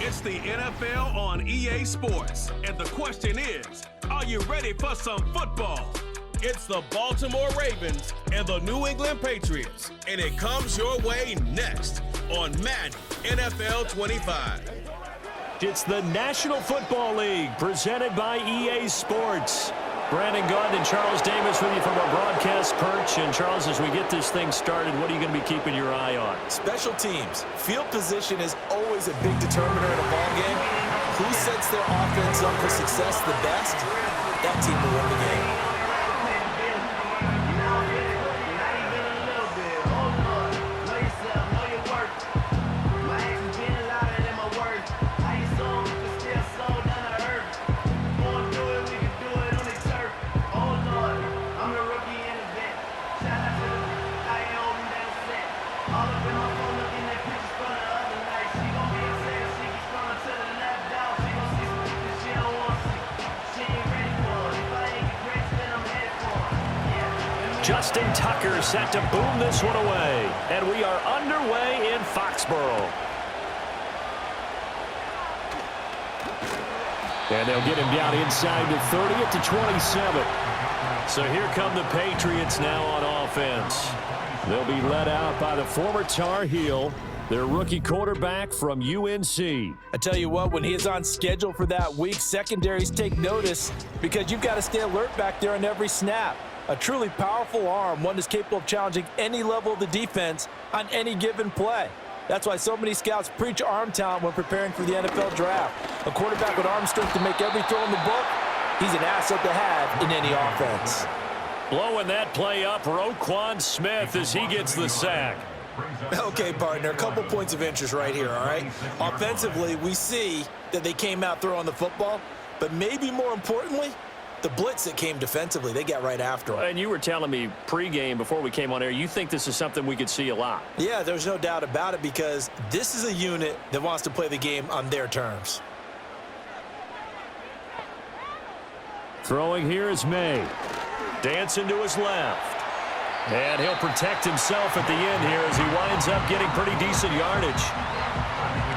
It's the NFL on EA Sports, and the question is, are you ready for some football? It's the Baltimore Ravens and the New England Patriots, and it comes your way next on Madden NFL 25. It's the National Football League presented by EA Sports. Brandon Gaudin and Charles Davis with you from our broadcast perch. And Charles, as we get this thing started, what are you going to be keeping your eye on? Special teams. Field position is always a big determiner in a ball game. Who sets their offense up for success the best? That team will win the game. Justin Tucker set to boom this one away. And we are underway in Foxborough. And they'll get him down inside the 30 at the 27. So here come the Patriots now on offense. They'll be led out by the former Tar Heel, their rookie quarterback from UNC. I tell you what, when he is on schedule for that week, secondaries take notice because you've got to stay alert back there on every snap. A truly powerful arm, one that's capable of challenging any level of the defense on any given play. That's why so many scouts preach arm talent when preparing for the NFL draft. A quarterback with arm strength to make every throw in the book, he's an asset to have in any offense. Blowing that play up, Roquan Smith as he gets the sack. Okay, partner, a couple points of interest right here, all right? Offensively, we see that they came out throwing the football, but maybe more importantly, the blitz that came defensively, they got right after him. And you were telling me pregame before we came on air, you think this is something we could see a lot. Yeah, there's no doubt about it because this is a unit that wants to play the game on their terms. Throwing here is May. Dancing to his left. And he'll protect himself at the end here as he winds up getting pretty decent yardage.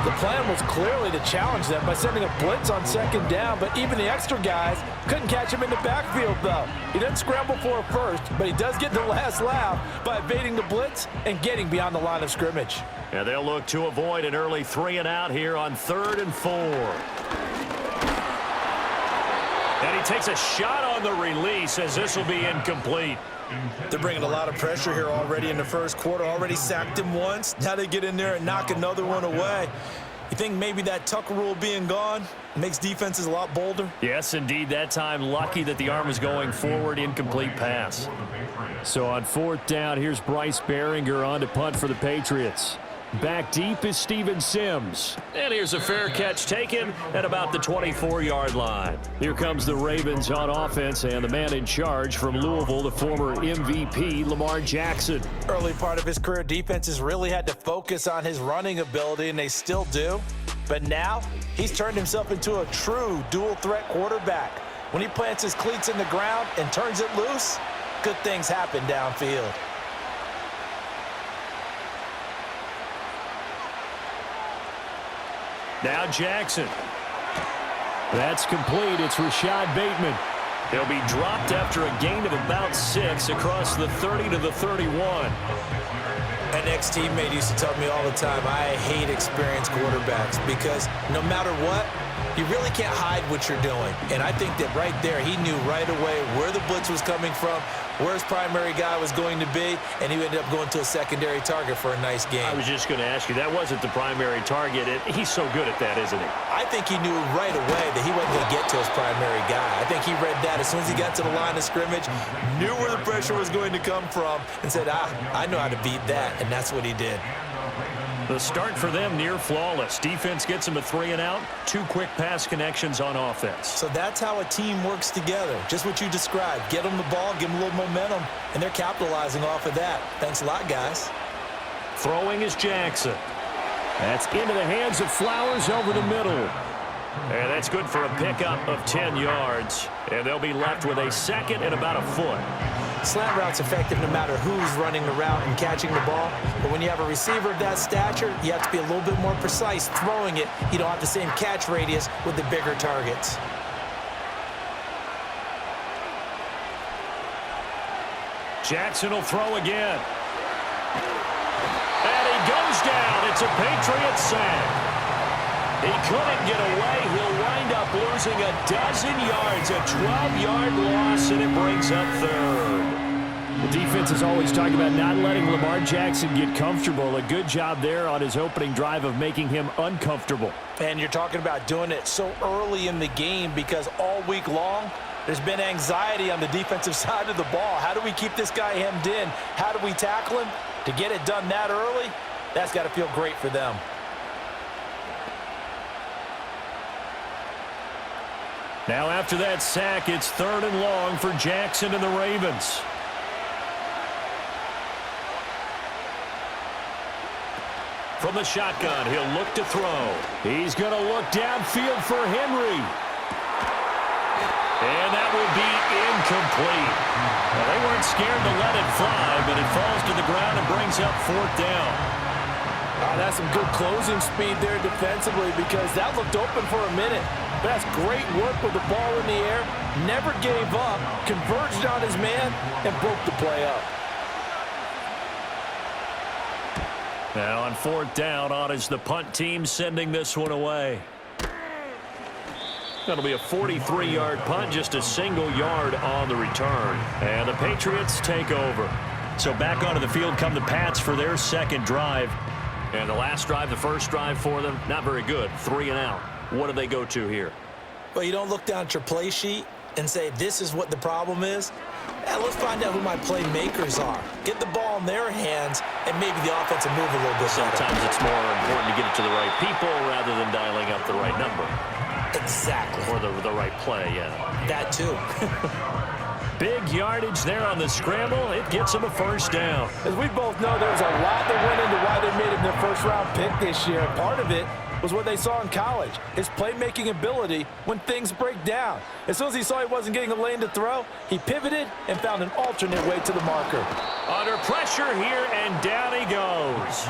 The plan was clearly to challenge them by sending a blitz on second down, but even the extra guys couldn't catch him in the backfield, though. He doesn't scramble for a first, but he does get the last laugh by evading the blitz and getting beyond the line of scrimmage. And they'll look to avoid an early 3 and out here on 3rd and 4. And he takes a shot on the release as this will be incomplete. They're bringing a lot of pressure here already in the first quarter. Already sacked him once. Now they get in there and knock another one away. You think maybe that Tucker rule being gone makes defenses a lot bolder? Yes, indeed. That time, lucky that the arm was going forward. Incomplete pass. So on 4th down, here's Bryce Behringer on to punt for the Patriots. Back deep is Steven Sims. And here's a fair catch taken at about the 24-yard line. Here comes the Ravens on offense, and the man in charge from Louisville, the former MVP, Lamar Jackson. Early part of his career, defenses really had to focus on his running ability, and they still do. But now, he's turned himself into a true dual-threat quarterback. When he plants his cleats in the ground and turns it loose, good things happen downfield. Now Jackson. That's complete. It's Rashad Bateman. He'll be dropped after a gain of about 6 across the 30 to the 31. An ex-teammate used to tell me all the time, I hate experienced quarterbacks because no matter what, you really can't hide what you're doing. And I think that right there, he knew right away where the blitz was coming from, where his primary guy was going to be, and he ended up going to a secondary target for a nice game. I was just going to ask you, that wasn't the primary target. He's so good at that, isn't he? I think he knew right away that he wasn't going to get to his primary guy. I think he read that as soon as he got to the line of scrimmage, knew where the pressure was going to come from, and said, I know how to beat that, and that's what he did. The start for them near flawless. Defense gets him a 3 and out. 2 quick pass connections on offense. So that's how a team works together. Just what you described. Get them the ball, give them a little momentum, and they're capitalizing off of that. Thanks a lot, guys. Throwing is Jackson. That's into the hands of Flowers over the middle. And that's good for a pickup of 10 yards. And they'll be left with a 2nd and about a foot. Slant route's effective no matter who's running the route and catching the ball. But when you have a receiver of that stature, you have to be a little bit more precise throwing it. You don't have the same catch radius with the bigger targets. Jackson will throw again. And he goes down. It's a Patriots sack. He couldn't get away. He'll wind up losing a dozen yards, a 12-yard loss, and it brings up third. The defense is always talking about not letting Lamar Jackson get comfortable. A good job there on his opening drive of making him uncomfortable. And you're talking about doing it so early in the game because all week long, there's been anxiety on the defensive side of the ball. How do we keep this guy hemmed in? How do we tackle him? To get it done that early, that's got to feel great for them. Now after that sack, it's 3rd and long for Jackson and the Ravens. From the shotgun, he'll look to throw. He's going to look downfield for Henry. And that will be incomplete. Well, they weren't scared to let it fly, but it falls to the ground and brings up 4th down. That's some good closing speed there defensively because that looked open for a minute. But that's great work with the ball in the air. Never gave up, converged on his man, and broke the play up. Now on 4th down, on is the punt team sending this one away. That'll be a 43-yard punt, just a single yard on the return. And the Patriots take over. So back onto the field come the Pats for their second drive. And the last drive, the first drive for them, not very good. 3 and out. What do they go to here? Well, you don't look down at your play sheet and say, this is what the problem is. Let's find out who my playmakers are. Get the ball in their hands, and maybe the offense will move a little bit better. Sometimes it's more important to get it to the right people rather than dialing up the right number. Exactly. Or the right play, yeah. That too. Big yardage there on the scramble. It gets them a first down. As we both know, there was a lot that went into why they made him their first-round pick this year. Part of it was what they saw in college, his playmaking ability when things break down. As soon as he saw he wasn't getting a lane to throw, he pivoted and found an alternate way to the marker. Under pressure here, and down he goes.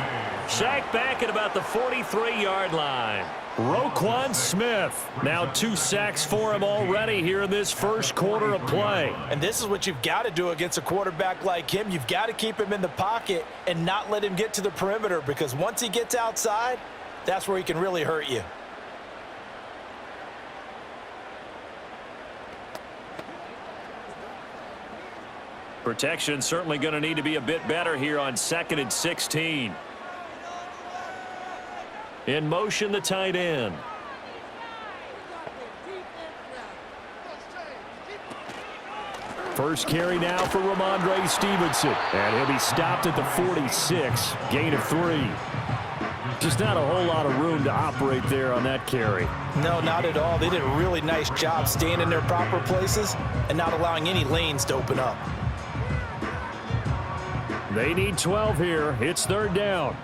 Sacked back at about the 43-yard line. Roquan Smith. Now 2 sacks for him already here in this first quarter of play. And this is what you've got to do against a quarterback like him. You've got to keep him in the pocket and not let him get to the perimeter, because once he gets outside, that's where he can really hurt you. Protection certainly going to need to be a bit better here on 2nd and 16. In motion, the tight end. First carry now for Ramondre Stevenson. And he'll be stopped at the 46. Gain of 3. Just not a whole lot of room to operate there on that carry. No, not at all. They did a really nice job staying in their proper places and not allowing any lanes to open up. They need 12 here. It's 3rd down.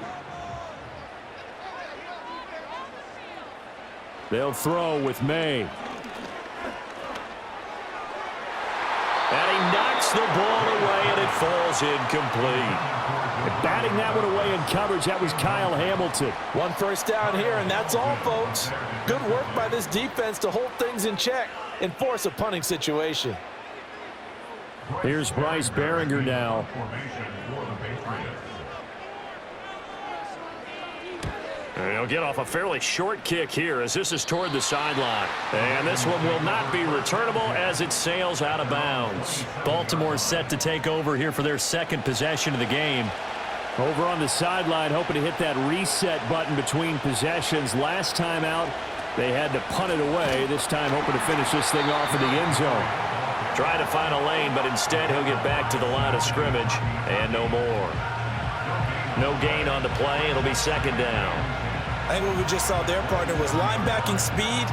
They'll throw with May. And he knocks the ball away, and it falls incomplete. And batting that one away in coverage, that was Kyle Hamilton. 1 first down here, and that's all, folks. Good work by this defense to hold things in check and force a punting situation. Here's Bryce Behringer now. And he'll get off a fairly short kick here as this is toward the sideline. And this one will not be returnable as it sails out of bounds. Baltimore set to take over here for their second possession of the game. Over on the sideline, hoping to hit that reset button between possessions. Last time out, they had to punt it away. This time hoping to finish this thing off in the end zone. Try to find a lane, but instead he'll get back to the line of scrimmage and no more. No gain on the play. It'll be 2nd down. I think what we just saw there, partner, was linebacking speed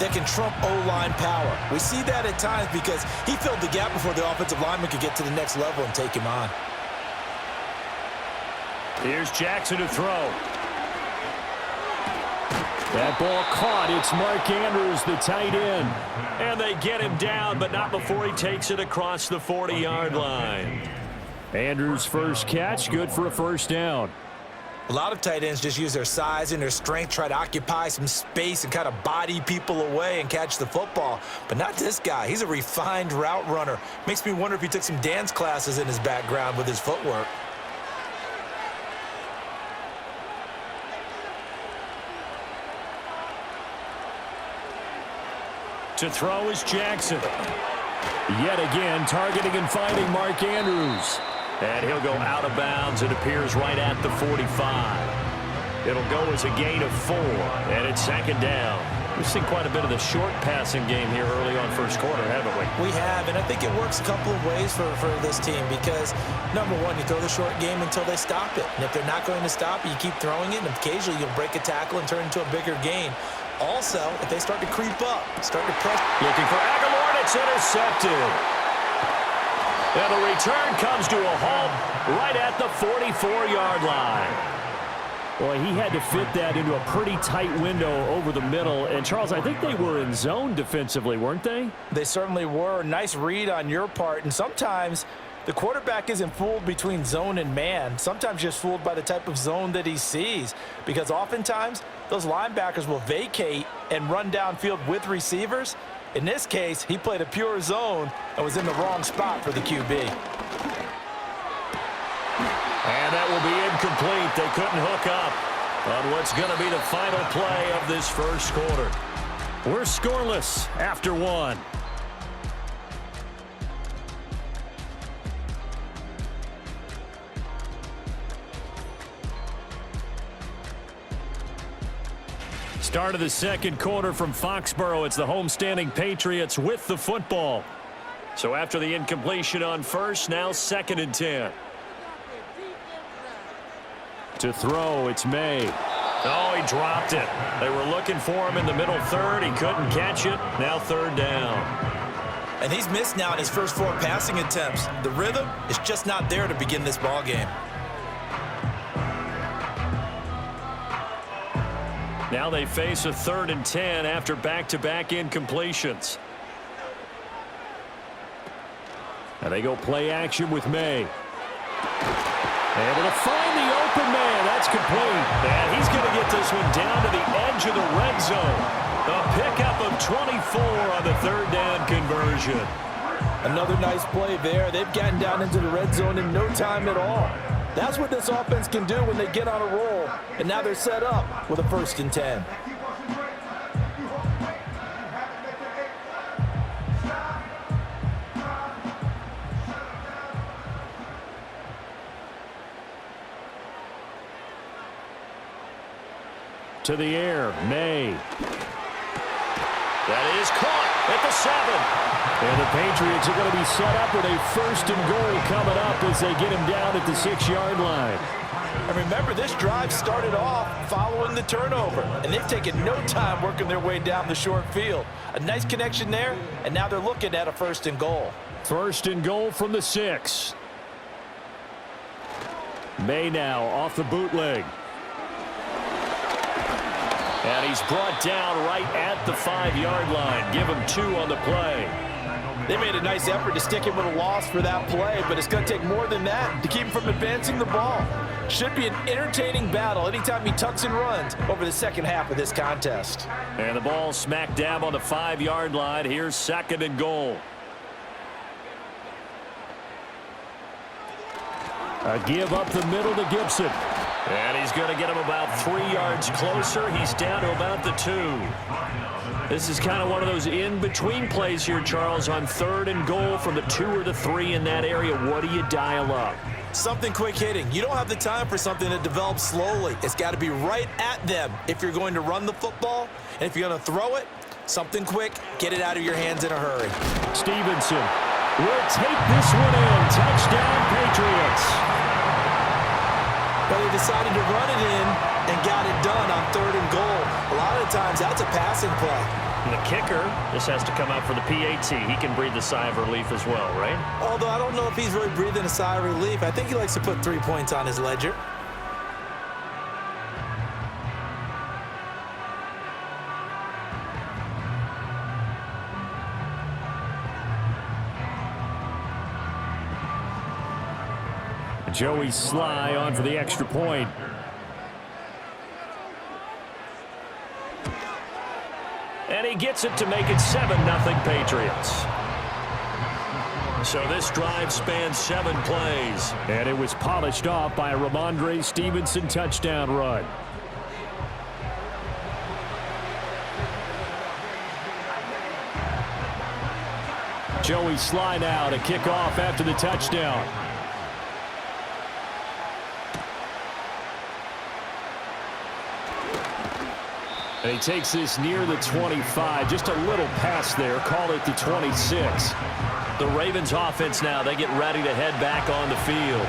that can trump O-line power. We see that at times because he filled the gap before the offensive lineman could get to the next level and take him on. Here's Jackson to throw. That ball caught. It's Mark Andrews, the tight end. And they get him down, but not before he takes it across the 40-yard line. Andrews' first catch, good for a first down. A lot of tight ends just use their size and their strength, try to occupy some space and kind of body people away and catch the football. But not this guy. He's a refined route runner. Makes me wonder if he took some dance classes in his background with his footwork. To throw is Jackson. Yet again, targeting and finding Mark Andrews. And he'll go out of bounds. It appears right at the 45. It'll go as a gain of 4, and it's second down. We've seen quite a bit of the short passing game here early on first quarter, haven't we? We have, and I think it works a couple of ways for this team because, number one, you throw the short game until they stop it. And if they're not going to stop it, you keep throwing it, and occasionally you'll break a tackle and turn it into a bigger gain. Also, if they start to creep up, start to press. Looking for Aguilar, and it's intercepted. And the return comes to a halt right at the 44-yard line. Boy, he had to fit that into a pretty tight window over the middle. And, Charles, I think they were in zone defensively, weren't they? They certainly were. Nice read on your part. And sometimes the quarterback isn't fooled between zone and man. Sometimes just fooled by the type of zone that he sees. Because oftentimes, those linebackers will vacate and run downfield with receivers. In this case, he played a pure zone and was in the wrong spot for the QB. And that will be incomplete. They couldn't hook up on what's going to be the final play of this first quarter. We're scoreless after 1. Start of the second quarter from Foxborough. It's the homestanding Patriots with the football. So after the incompletion on first, now 2nd and 10. To throw, it's May. Oh, he dropped it. They were looking for him in the middle third. He couldn't catch it. Now 3rd down. And he's missed now in his first 4 passing attempts. The rhythm is just not there to begin this ball game. Now they face a 3rd and 10 after back-to-back incompletions. And they go play action with May. Able to find the open man. That's complete. And he's going to get this one down to the edge of the red zone. A pickup of 24 on the 3rd down conversion. Another nice play there. They've gotten down into the red zone in no time at all. That's what this offense can do when they get on a roll. And now they're set up with a 1st and 10. To the air, May. That is caught at the 7. And the Patriots are going to be set up with a 1st and goal coming up as they get him down at the 6-yard line. And remember, this drive started off following the turnover. And they've taken no time working their way down the short field. A nice connection there, and now they're looking at a 1st and goal. 1st and goal from the 6. May now off the bootleg. And he's brought down right at the 5-yard line. Give him 2 on the play. They made a nice effort to stick him with a loss for that play, but it's going to take more than that to keep him from advancing the ball. Should be an entertaining battle anytime he tucks and runs over the second half of this contest. And the ball smack dab on the 5-yard line. Here's 2nd and goal. A give up the middle to Gibson. And he's going to get him about 3 yards closer. He's down to about the 2. This is kind of one of those in-between plays here, Charles, on 3rd and goal from the 2 or the 3 in that area. What do you dial up? Something quick hitting. You don't have the time for something that develops slowly. It's got to be right at them if you're going to run the football. And if you're going to throw it, something quick, get it out of your hands in a hurry. Stevenson will take this one in. Touchdown, Patriots. But they decided to run it in and got it done on 3rd and goal. A lot of the times, that's a passing play. And the kicker, this has to come out for the PAT. He can breathe a sigh of relief as well, right? Although I don't know if he's really breathing a sigh of relief. I think he likes to put 3 points on his ledger. Joey Sly on for the extra point. And he gets it to make it 7-0 Patriots. So this drive spans 7 plays. And it was polished off by a Ramondre Stevenson touchdown run. Joey Sly now to kick off after the touchdown. And he takes this near the 25. Just a little pass there. Call it the 26. The Ravens offense now, they get ready to head back on the field.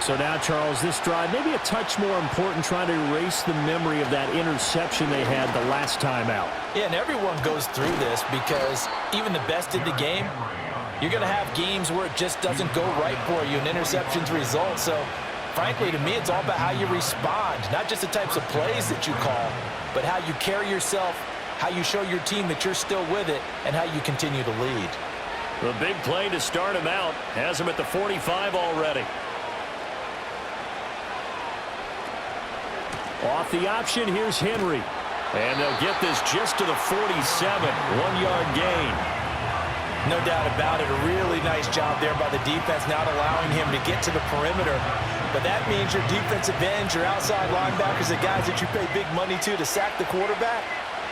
So now, Charles, this drive maybe a touch more important, trying to erase the memory of that interception they had the last time out. Yeah, and everyone goes through this because even the best in the game, you're going to have games where it just doesn't go right for you and interceptions result. So, frankly, to me, it's all about how you respond, not just the types of plays that you call, but how you carry yourself, how you show your team that you're still with it, and how you continue to lead. The big play to start him out has him at the 45 already. Off the option, here's Henry. And they'll get this just to the 47, 1-yard gain. No doubt about it, a really nice job there by the defense, not allowing him to get to the perimeter. But that means your defensive ends, your outside linebackers, the guys that you pay big money to sack the quarterback,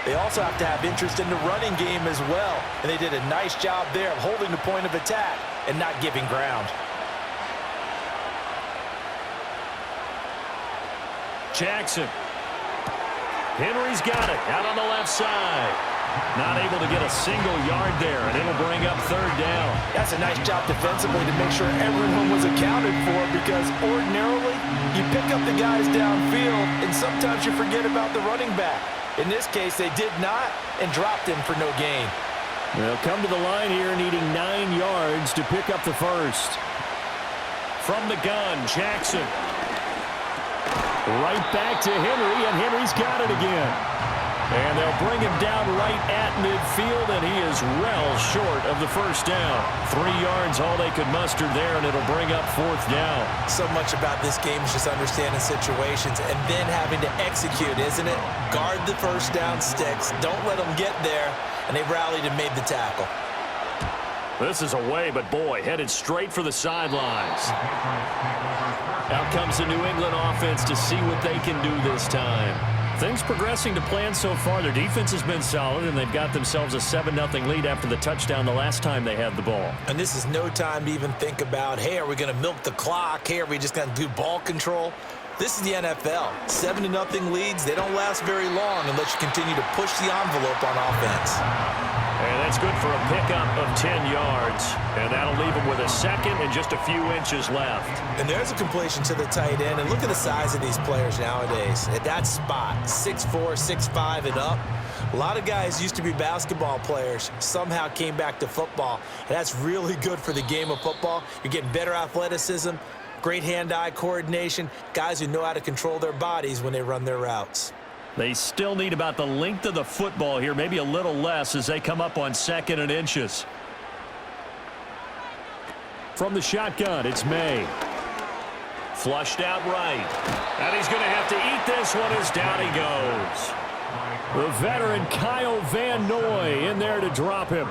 they also have to have interest in the running game as well. And they did a nice job there of holding the point of attack and not giving ground. Jackson. Henry's got it out on the left side. Not able to get a single yard there, and it'll bring up 3rd down. That's a nice job defensively to make sure everyone was accounted for, because ordinarily you pick up the guys downfield and sometimes you forget about the running back. In this case, they did not and dropped him for no gain. They'll come to the line here needing 9 yards to pick up the first. From the gun, Jackson. Right back to Henry, and Henry's got it again. And they'll bring him down right at midfield, and he is well short of the first down. 3 yards, all they could muster there, and it'll bring up 4th down. So much about this game is just understanding situations and then having to execute, isn't it? Guard the first down sticks. Don't let them get there, and they rallied and made the tackle. This is away, but boy, headed straight for the sidelines. Out comes the New England offense to see what they can do this time. Things progressing to plan so far. Their defense has been solid, and they've got themselves a 7-0 lead after the touchdown the last time they had the ball. And this is no time to even think about, hey, are we going to milk the clock? Hey, are we just going to do ball control? This is the NFL. 7-0 leads, they don't last very long unless you continue to push the envelope on offense. And that's good for a pickup of 10 yards. And that'll leave him with a second and just a few inches left. And there's a completion to the tight end. And look at the size of these players nowadays. At that spot, 6'4", 6'5", and up. A lot of guys used to be basketball players, somehow came back to football. And that's really good for the game of football. You're getting better athleticism, great hand-eye coordination, guys who know how to control their bodies when they run their routes. They still need about the length of the football here, maybe a little less as they come up on 2nd and inches. From the shotgun, it's May. Flushed out right. And he's going to have to eat this one as down he goes. The veteran Kyle Van Noy in there to drop him.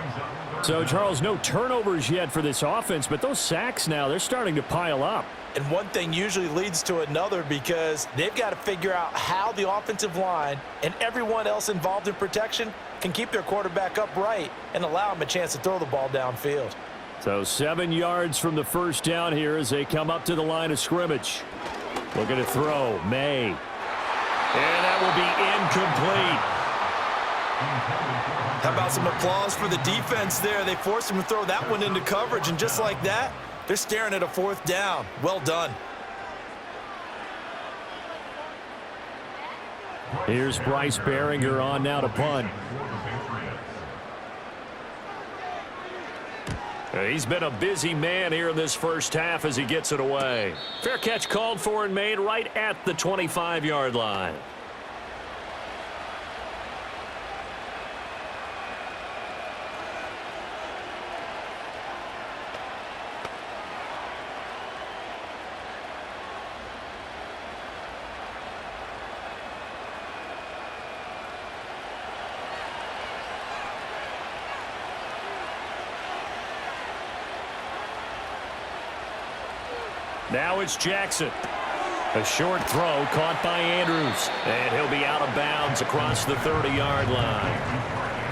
So, Charles, no turnovers yet for this offense, but those sacks now, they're starting to pile up. And one thing usually leads to another, because they've got to figure out how the offensive line and everyone else involved in protection can keep their quarterback upright and allow him a chance to throw the ball downfield. So 7 yards from the first down here as they come up to the line of scrimmage. Looking to throw, May. And that will be incomplete. How about some applause for the defense there? They forced him to throw that one into coverage, and just like that, they're staring at a 4th down. Well done. Here's Bryce Baringer on now to punt. He's been a busy man here in this first half as he gets it away. Fair catch called for and made right at the 25-yard line. Now it's Jackson. A short throw caught by Andrews. And he'll be out of bounds across the 30-yard line.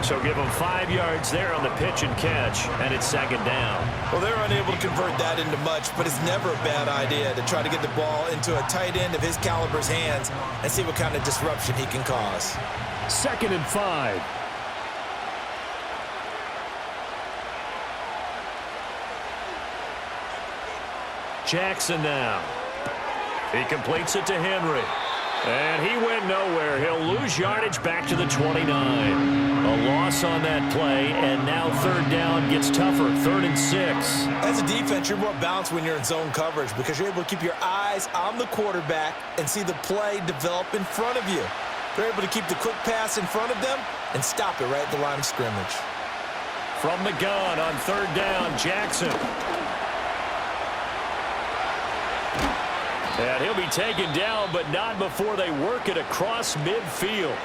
So give him 5 yards there on the pitch and catch, and it's second down. Well, they're unable to convert that into much, but it's never a bad idea to try to get the ball into a tight end of his caliber's hands and see what kind of disruption he can cause. 2nd and 5. Jackson now. He completes it to Henry. And he went nowhere. He'll lose yardage back to the 29. A loss on that play, and now 3rd down gets tougher. 3rd and 6. As a defense, you're more balanced when you're in zone coverage because you're able to keep your eyes on the quarterback and see the play develop in front of you. They're able to keep the quick pass in front of them and stop it right at the line of scrimmage. From the gun on 3rd down, Jackson. And he'll be taken down, but not before they work it across midfield.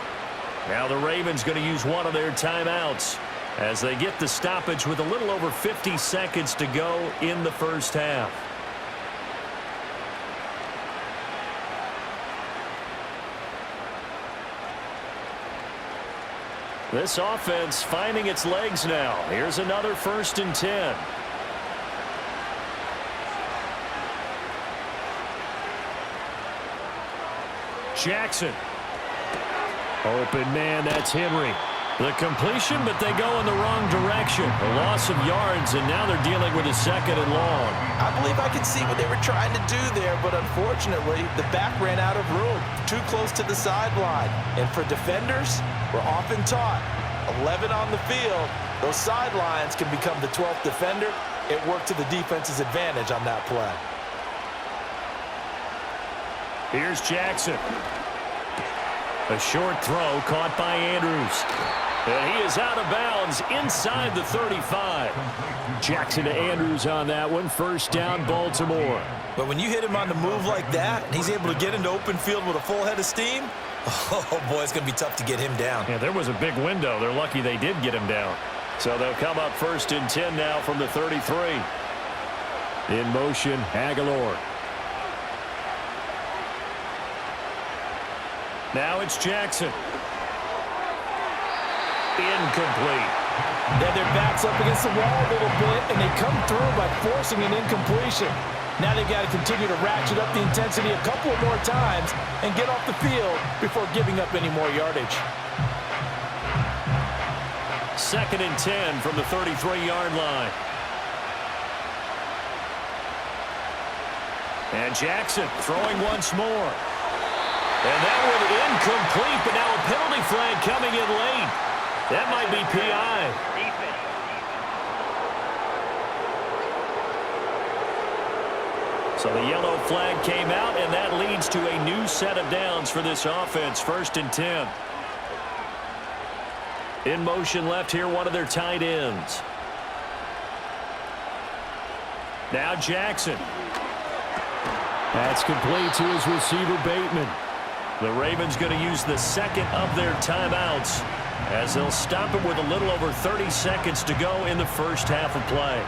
Now the Ravens going to use one of their timeouts as they get the stoppage with a little over 50 seconds to go in the first half. This offense finding its legs now. Here's another 1st and 10. Jackson. Open man, that's Henry. The completion, but they go in the wrong direction. A loss of yards, and now they're dealing with a 2nd and long. I believe I can see what they were trying to do there, but unfortunately, the back ran out of room, too close to the sideline. And for defenders, we're often taught, 11 on the field, those sidelines can become the 12th defender. It worked to the defense's advantage on that play. Here's Jackson. A short throw caught by Andrews. And he is out of bounds inside the 35. Jackson to Andrews on that one. 1st down, Baltimore. But when you hit him on the move like that, and he's able to get into open field with a full head of steam, oh boy, it's going to be tough to get him down. Yeah, there was a big window. They're lucky they did get him down. So they'll come up 1st and 10 now from the 33. In motion, Aguilar. Now it's Jackson. Incomplete. Yeah, their back's up against the wall a little bit, and they come through by forcing an incompletion. Now they've got to continue to ratchet up the intensity a couple of more times and get off the field before giving up any more yardage. 2nd and 10 from the 33-yard line. And Jackson throwing once more. And that one incomplete, but now a penalty flag coming in late. That might be PI. So the yellow flag came out, and that leads to a new set of downs for this offense. 1st and 10. In motion left here, one of their tight ends. Now Jackson. That's complete to his receiver, Bateman. The Ravens going to use the 2nd of their timeouts as they'll stop it with a little over 30 seconds to go in the first half of play.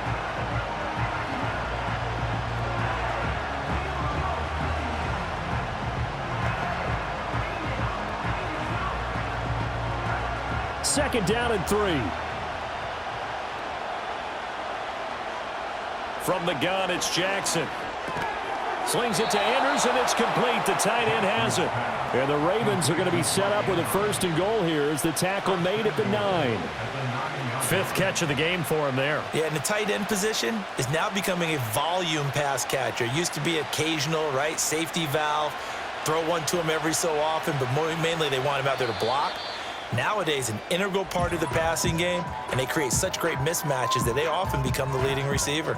Second down and 3. From the gun, it's Jackson. Slings it to Andrews, and it's complete. The tight end has it. And the Ravens are going to be set up with a 1st and goal here as the tackle made at the 9. 5th catch of the game for him there. Yeah, and the tight end position is now becoming a volume pass catcher. Used to be occasional, right, safety valve. Throw one to him every so often, but mainly they want him out there to block. Nowadays, an integral part of the passing game, and they create such great mismatches that they often become the leading receiver.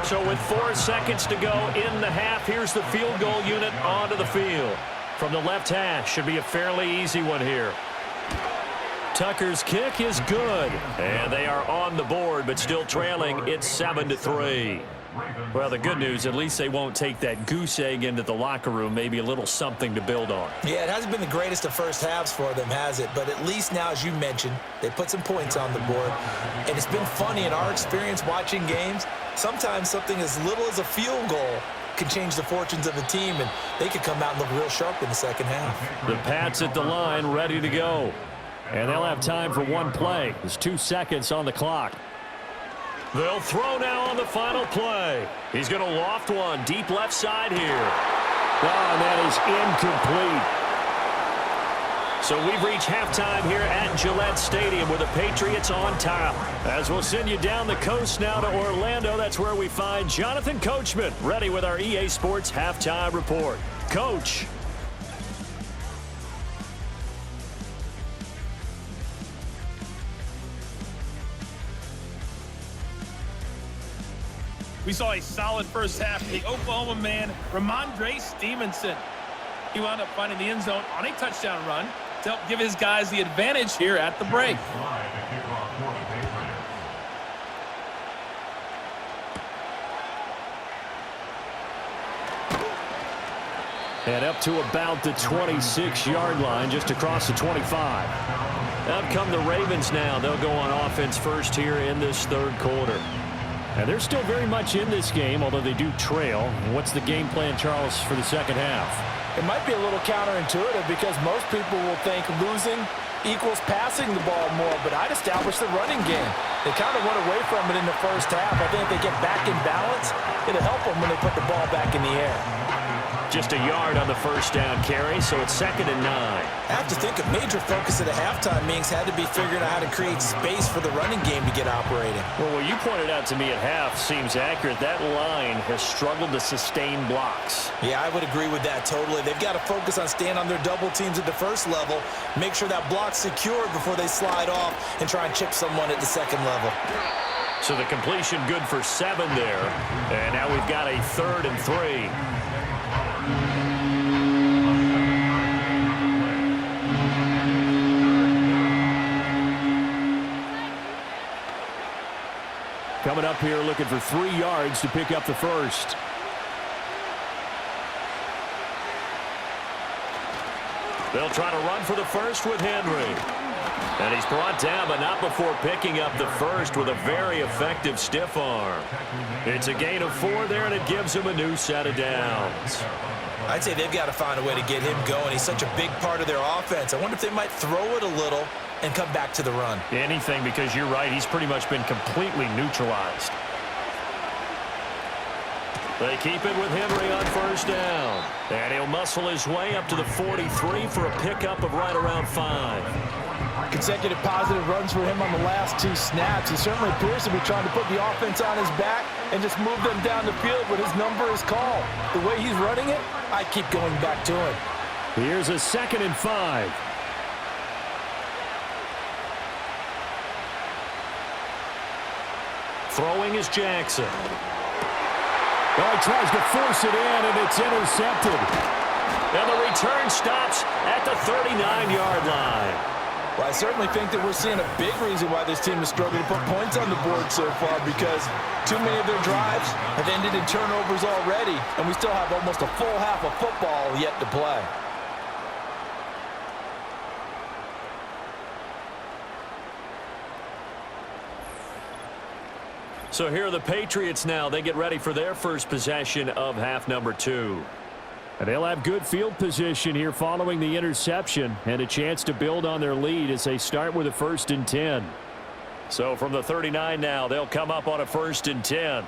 So with 4 seconds to go in the half, here's the field goal unit onto the field. From the left hash, should be a fairly easy one here. Tucker's kick is good. And they are on the board, but still trailing. It's 7-3. Well, the good news, at least they won't take that goose egg into the locker room, maybe a little something to build on. Yeah, it hasn't been the greatest of first halves for them, has it? But at least now, as you mentioned, they put some points on the board. And it's been funny in our experience watching games. Sometimes something as little as a field goal can change the fortunes of a team, and they could come out and look real sharp in the second half. The Pats at the line, ready to go. And they'll have time for one play. There's 2 seconds on the clock. They'll throw now on the final play. He's going to loft one deep left side here. Oh, and that is incomplete. So we've reached halftime here at Gillette Stadium with the Patriots on top. As we'll send you down the coast now to Orlando, that's where we find Jonathan Coachman ready with our EA Sports Halftime Report. Coach. We saw a solid first half from the Oklahoma man, Ramondre Stevenson. He wound up finding the end zone on a touchdown run to help give his guys the advantage here at the break. And up to about the 26-yard line, just across the 25. Up come the Ravens now. They'll go on offense first here in this third quarter. And they're still very much in this game, although they do trail. What's the game plan, Charles, for the second half? It might be a little counterintuitive because most people will think losing equals passing the ball more, but I'd establish the running game. They kind of went away from it in the first half. I think if they get back in balance, it'll help them when they put the ball back in the air. Just a yard on the first down carry, so it's 2nd and 9. I have to think a major focus at a halftime means had to be figuring out how to create space for the running game to get operating. Well, what you pointed out to me at half seems accurate. That line has struggled to sustain blocks. Yeah, I would agree with that totally. They've got to focus on staying on their double teams at the first level, make sure that block's secured before they slide off and try and chip someone at the second level. So the completion good for 7 there. And now we've got a 3rd and 3. Coming up here looking for 3 yards to pick up the first. They'll try to run for the first with Henry. And he's brought down, but not before picking up the first with a very effective stiff arm. It's a gain of 4 there, and it gives him a new set of downs. I'd say they've got to find a way to get him going. He's such a big part of their offense. I wonder if they might throw it a little and come back to the run. Anything, because you're right. He's pretty much been completely neutralized. They keep it with Henry on first down. And he'll muscle his way up to the 43 for a pickup of right around 5. Consecutive positive runs for him on the last 2 snaps. He certainly appears to be trying to put the offense on his back and just move them down the field when his number is called. The way he's running it, I keep going back to him. Here's a 2nd and 5. Throwing is Jackson. Oh, he tries to force it in, and it's intercepted. And the return stops at the 39-yard line. Well, I certainly think that we're seeing a big reason why this team is struggling to put points on the board so far, because too many of their drives have ended in turnovers already, and we still have almost a full half of football yet to play. So here are the Patriots now. They get ready for their first possession of half number 2. And they'll have good field position here following the interception and a chance to build on their lead as they start with a 1st and 10. So from the 39 now, they'll come up on a 1st and 10.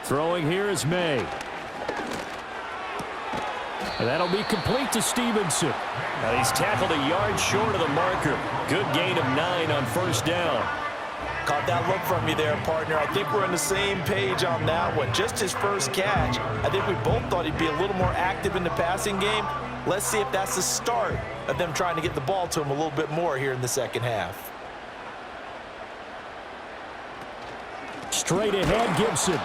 Throwing here is May. And that'll be complete to Stevenson. Now he's tackled a yard short of the marker. Good gain of 9 on first down. Caught that look from you there, partner. I think we're on the same page on that one. Just his first catch. I think we both thought he'd be a little more active in the passing game. Let's see if that's the start of them trying to get the ball to him a little bit more here in the second half. Straight ahead, Gibson.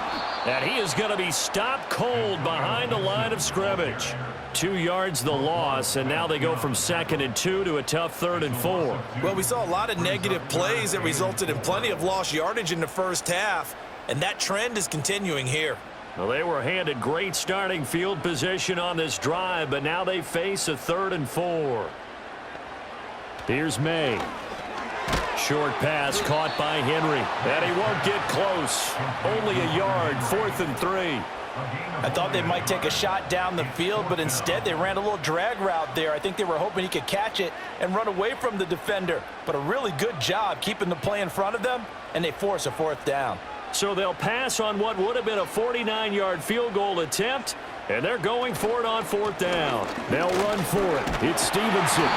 And he is going to be stopped cold behind the line of scrimmage. 2 yards the loss, and now they go from 2nd and 2 to a tough 3rd and 4. Well, we saw a lot of negative plays that resulted in plenty of lost yardage in the first half, and that trend is continuing here. Well, they were handed great starting field position on this drive, but now they face a 3rd and 4. Here's May. Short pass caught by Henry, and he won't get close. Only a yard, 4th and 3. I thought they might take a shot down the field, but instead they ran a little drag route there. I think they were hoping he could catch it and run away from the defender. But a really good job keeping the play in front of them, and they force a 4th down. So they'll pass on what would have been a 49-yard field goal attempt, and they're going for it on 4th down. They'll run for it. It's Stevenson.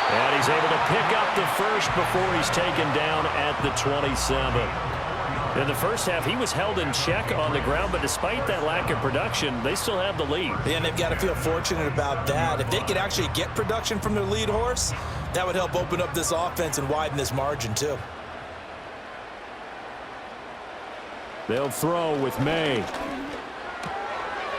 And he's able to pick up the first before he's taken down at the 27. In the first half, he was held in check on the ground, but despite that lack of production, they still have the lead. Yeah, and they've got to feel fortunate about that. If they could actually get production from their lead horse, that would help open up this offense and widen this margin too. They'll throw with May.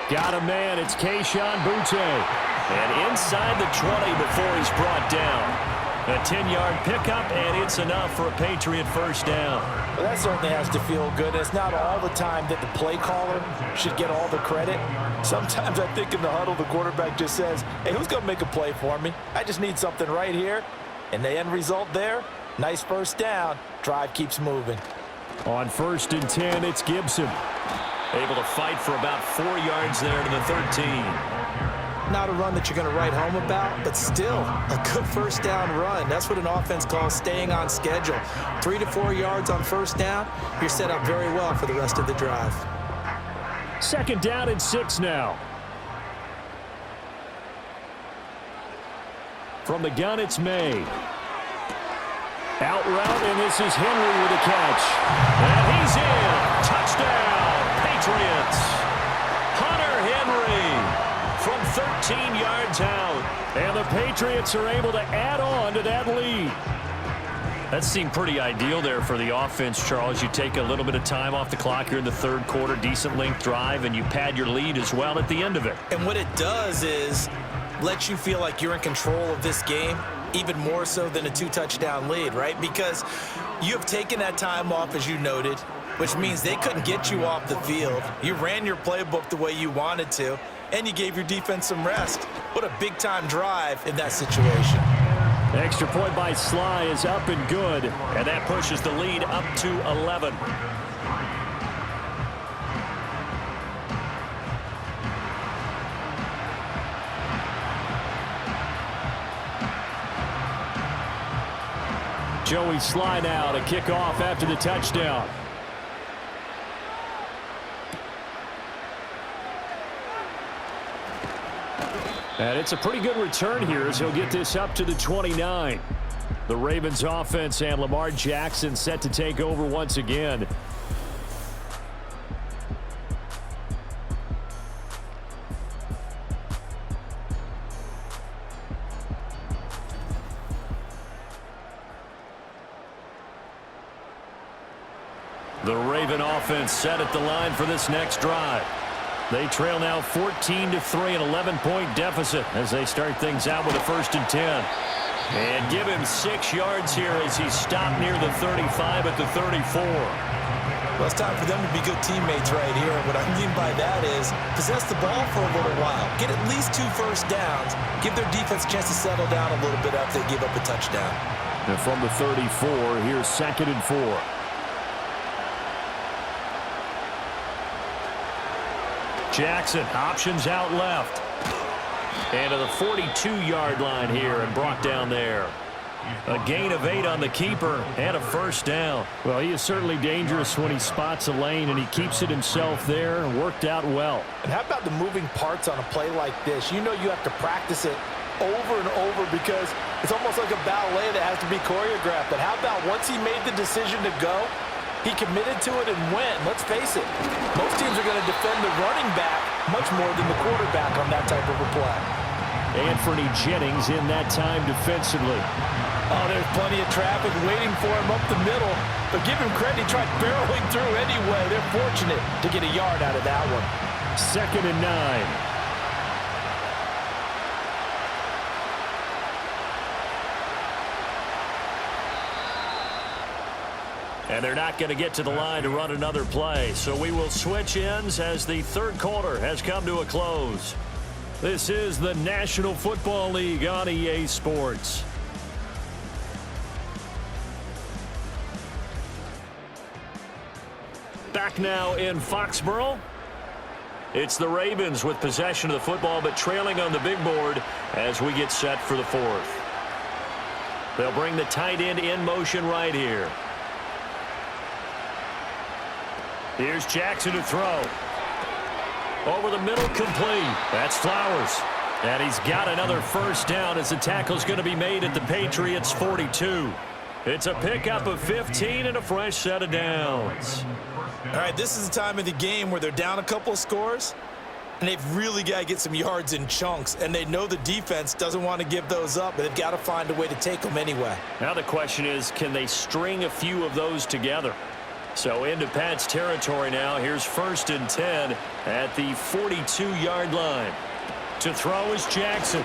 Got a man. It's Kayshon Boutte. And inside the 20 before he's brought down. A 10-yard pickup, and it's enough for a Patriot first down. Well, that certainly has to feel good. It's not all the time that the play caller should get all the credit. Sometimes I think in the huddle, the quarterback just says, hey, who's going to make a play for me? I just need something right here. And the end result there, nice first down. Drive keeps moving. On 1st and 10, it's Gibson. Able to fight for about 4 yards there to the 13. Not a run that you're going to write home about, but still a good first down run. That's what an offense calls staying on schedule. 3 to 4 yards on first down, you're set up very well for the rest of the drive. 2nd down and 6 now. From the gun, it's May. Out route, and this is Henry with a catch. And he's in. Touchdown, Patriots. Hunter Henry from 13 yards out. And the Patriots are able to add on to that lead. That seemed pretty ideal there for the offense, Charles. You take a little bit of time off the clock here in the 3rd quarter, decent length drive, and you pad your lead as well at the end of it. And what it does is let you feel like you're in control of this game, even more so than a 2-touchdown lead, right? Because you have taken that time off, as you noted, which means they couldn't get you off the field. You ran your playbook the way you wanted to, and you gave your defense some rest. What a big-time drive in that situation. The extra point by Sly is up and good, and that pushes the lead up to 11. Joey Sly now to kick off after the touchdown. And it's a pretty good return here as he'll get this up to the 29. The Ravens offense and Lamar Jackson set to take over once again. The Raven offense set at the line for this next drive. They trail now 14-3, an 11-point deficit as they start things out with a 1st and 10. And give him 6 yards here as he's stopped near the 35 at the 34. Well, it's time for them to be good teammates right here. And what I mean by that is possess the ball for a little while. Get at least 2 first downs. Give their defense a chance to settle down a little bit after they give up a touchdown. And from the 34, here's 2nd and 4. Jackson options out left. And to the 42-yard line here and brought down there. A gain of 8 on the keeper and a first down. Well, he is certainly dangerous when he spots a lane, and he keeps it himself there and worked out well. And how about the moving parts on a play like this? You know you have to practice it over and over because it's almost like a ballet that has to be choreographed. But how about once he made the decision to go, he committed to it and went. Let's face it, most teams are going to defend the running back much more than the quarterback on that type of a play. Anthony Jennings in that time defensively. Oh, there's plenty of traffic waiting for him up the middle. But give him credit, he tried barreling through anyway. They're fortunate to get a yard out of that one. 2nd and 9. And they're not going to get to the line to run another play. So we will switch ends as the third quarter has come to a close. This is the National Football League on EA Sports. Back now in Foxborough. It's the Ravens with possession of the football, but trailing on the big board as we get set for the fourth. They'll bring the tight end in motion right here. Here's Jackson to throw. Over the middle, complete. That's Flowers. And he's got another first down as the tackle's going to be made at the Patriots' 42. It's a pickup of 15 and a fresh set of downs. All right, this is the time of the game where they're down a couple of scores, and they've really got to get some yards in chunks, and they know the defense doesn't want to give those up, but they've got to find a way to take them anyway. Now the question is, can they string a few of those together? So into Pat's territory now. Here's 1st and 10 at the 42-yard line. To throw is Jackson.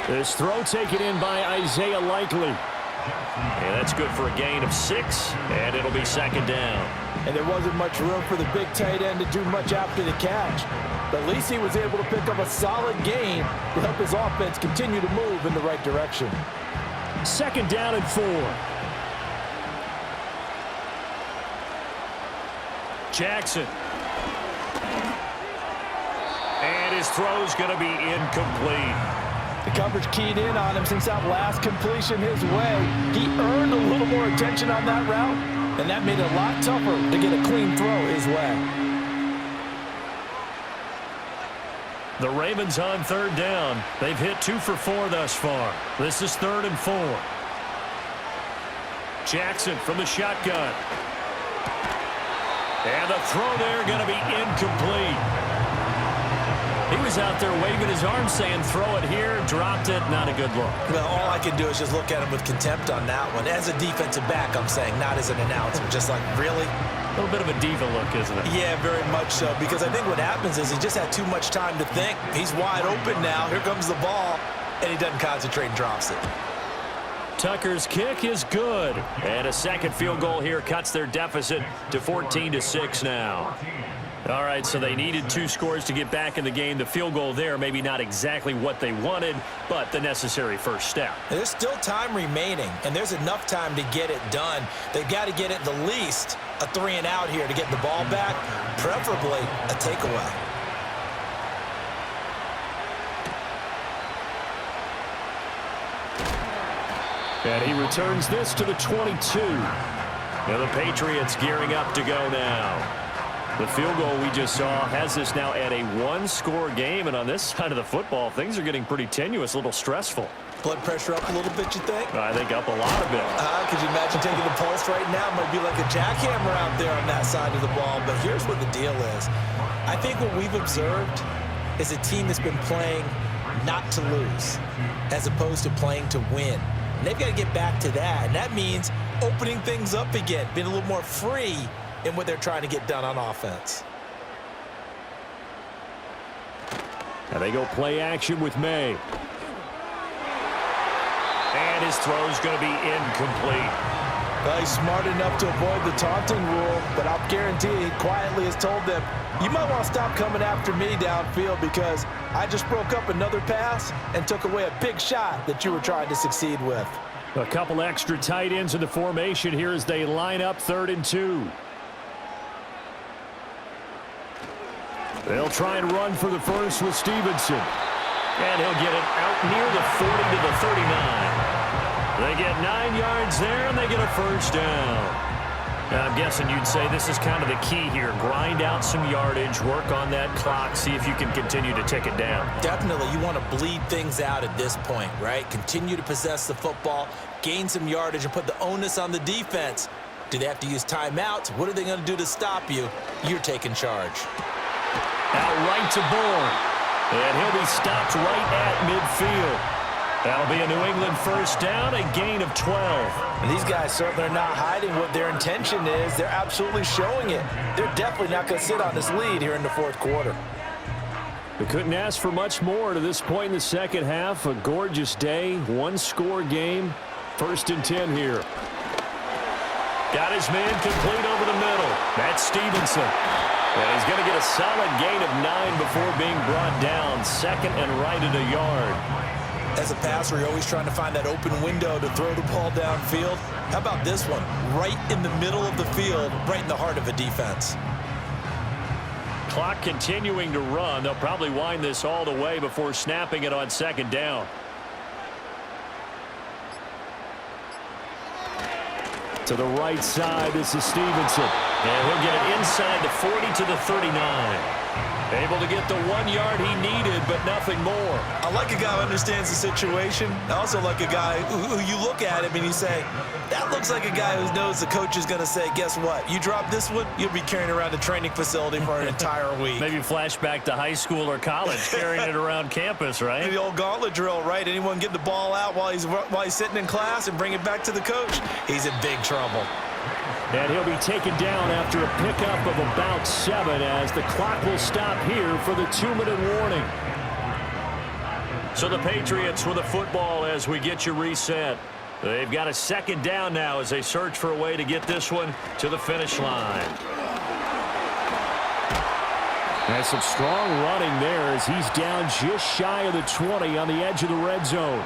This throw taken in by Isaiah Likely. And that's good for a gain of 6, and it'll be 2nd down. And there wasn't much room for the big tight end to do much after the catch. But at least he was able to pick up a solid gain to help his offense continue to move in the right direction. 2nd down and 4. Jackson. And his throw's going to be incomplete. The coverage keyed in on him since that last completion his way. He earned a little more attention on that route, and that made it a lot tougher to get a clean throw his way. The Ravens on 3rd down. They've hit 2 for 4 thus far. This is 3rd and 4. Jackson from the shotgun. And the throw there going to be incomplete. He was out there waving his arm saying, throw it here, dropped it, not a good look. Well, all I can do is just look at him with contempt on that one. As a defensive back, I'm saying, not as an announcer. Just like, really? A little bit of a diva look, isn't it? Yeah, very much so, because I think what happens is he just had too much time to think. He's wide open now. Here comes the ball, and he doesn't concentrate and drops it. Tucker's kick is good. And a second field goal here cuts their deficit to 14-6 now. All right, so they needed 2 scores to get back in the game. The field goal there, maybe not exactly what they wanted, but the necessary first step. There's still time remaining, and there's enough time to get it done. They've got to get at the least a 3 and out here to get the ball back, preferably a takeaway. And he returns this to the 22. And the Patriots gearing up to go now. The field goal we just saw has this now at a 1-score game, and on this side of the football, things are getting pretty tenuous, a little stressful. Blood pressure up a little bit, you think? I think up a lot of it. Could you imagine taking the pulse right now? It might be like a jackhammer out there on that side of the ball, but here's what the deal is. I think what we've observed is a team that's been playing not to lose as opposed to playing to win. And they've got to get back to that, and that means opening things up again, being a little more free in what they're trying to get done on offense. And they go play action with May. And his throw's going to be incomplete. Well, he's smart enough to avoid the taunting rule, but I'll guarantee he quietly has told them, you might want to stop coming after me downfield because I just broke up another pass and took away a big shot that you were trying to succeed with. A couple extra tight ends in the formation here as they line up 3rd and 2. They'll try and run for the first with Stevenson. And he'll get it out near the 40 to the 39. They get 9 yards there, and they get a first down. And I'm guessing you'd say this is kind of the key here. Grind out some yardage, work on that clock, see if you can continue to tick it down. Definitely. You want to bleed things out at this point, right? Continue to possess the football, gain some yardage, and put the onus on the defense. Do they have to use timeouts? What are they going to do to stop you? You're taking charge. Out right to Bourne. And he'll be stopped right at midfield. That'll be a New England first down, a gain of 12. And these guys certainly are not hiding what their intention is. They're absolutely showing it. They're definitely not going to sit on this lead here in the 4th quarter. We couldn't ask for much more to this point in the second half. A gorgeous day, 1-score game. 1st and 10 here. Got his man complete over the middle. That's Stevenson. And he's going to get a solid gain of 9 before being brought down. Second and right at a yard. As a passer, you're always trying to find that open window to throw the ball downfield. How about this one? Right in the middle of the field, right in the heart of a defense. Clock continuing to run. They'll probably wind this all the way before snapping it on second down. To the right side, this is Stevenson. And he'll get it inside the 40 to the 39. Able to get the 1 yard he needed, but nothing more. I like a guy who understands the situation. I also like a guy who you look at him and you say, that looks like a guy who knows the coach is going to say, guess what? You drop this one, you'll be carrying around a training facility for an entire week. Maybe flashback to high school or college, carrying it around campus, right? The old gauntlet drill, right? Anyone get the ball out while he's sitting in class and bring it back to the coach? He's in big trouble. And he'll be taken down after a pickup of about 7 as the clock will stop here for the 2-minute warning. So the Patriots with the football as we get you reset. They've got a second down now as they search for a way to get this one to the finish line. That's some strong running there as he's down just shy of the 20 on the edge of the red zone.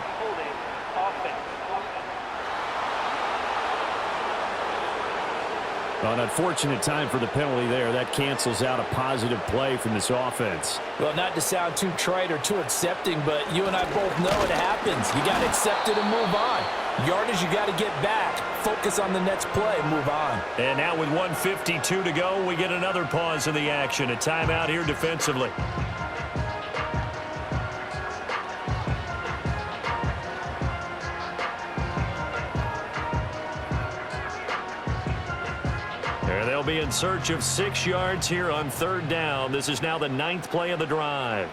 An unfortunate time for the penalty there. That cancels out a positive play from this offense. Well, not to sound too trite or too accepting, but you and I both know it happens. You got to accept it and move on. Yardage, you got to get back. Focus on the next play. Move on. And now with 1:52 to go, we get another pause in the action. A timeout here defensively. They'll be in search of 6 yards here on third down. This is now the 9th play of the drive.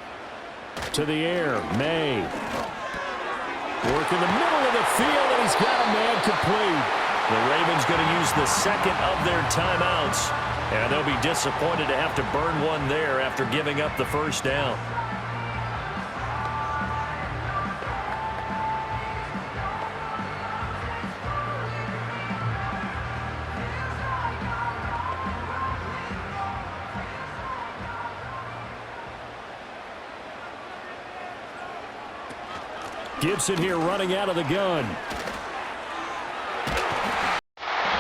To the air, May. Work in the middle of the field, and he's got a man complete. The Ravens going to use the second of their timeouts, and they'll be disappointed to have to burn one there after giving up the first down. Gibson here running out of the gun.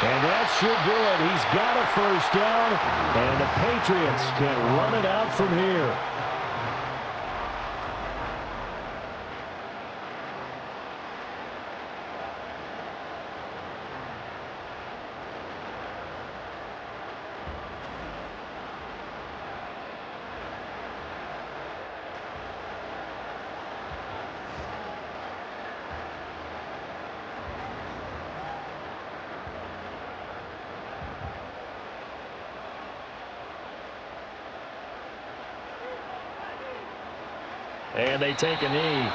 And that should do it. He's got a first down, and the Patriots can run it out from here. And they take a knee.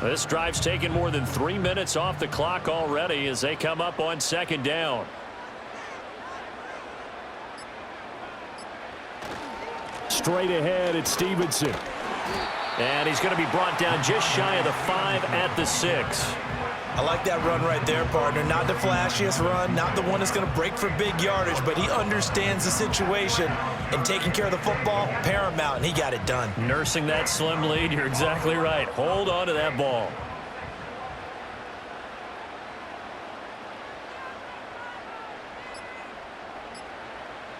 This drive's taken more than 3 minutes off the clock already as they come up on second down. Straight ahead, it's Stevenson. And he's going to be brought down just shy of the 5 at the 6. I like that run right there, partner. Not the flashiest run, not the one that's going to break for big yardage, but he understands the situation, and taking care of the football, paramount, and he got it done. Nursing that slim lead, you're exactly right. Hold on to that ball.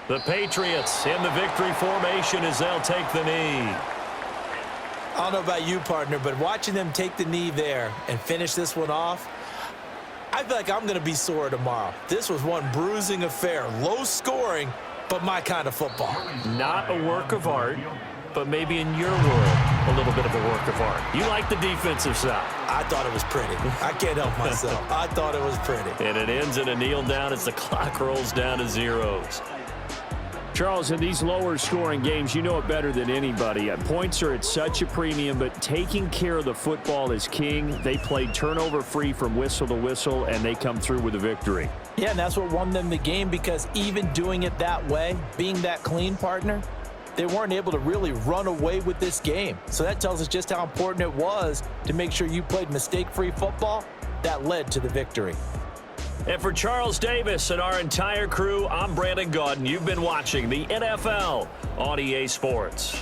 The Patriots in the victory formation as they'll take the knee. I don't know about you, partner, but watching them take the knee there and finish this one off, I feel like I'm going to be sore tomorrow. This was one bruising affair. Low scoring, but my kind of football. Not a work of art, but maybe in your world, a little bit of a work of art. You like the defensive side. I thought it was pretty. I can't help myself. I thought it was pretty. And it ends in a kneel down as the clock rolls down to zeros. Charles, in these lower scoring games, you know it better than anybody. Points are at such a premium, but taking care of the football is king. They played turnover free from whistle to whistle, and they come through with a victory. Yeah, and that's what won them the game, because even doing it that way, being that clean, partner, they weren't able to really run away with this game. So that tells us just how important it was to make sure you played mistake-free football. That led to the victory. And for Charles Davis and our entire crew, I'm Brandon Gaudin. You've been watching the NFL on EA Sports.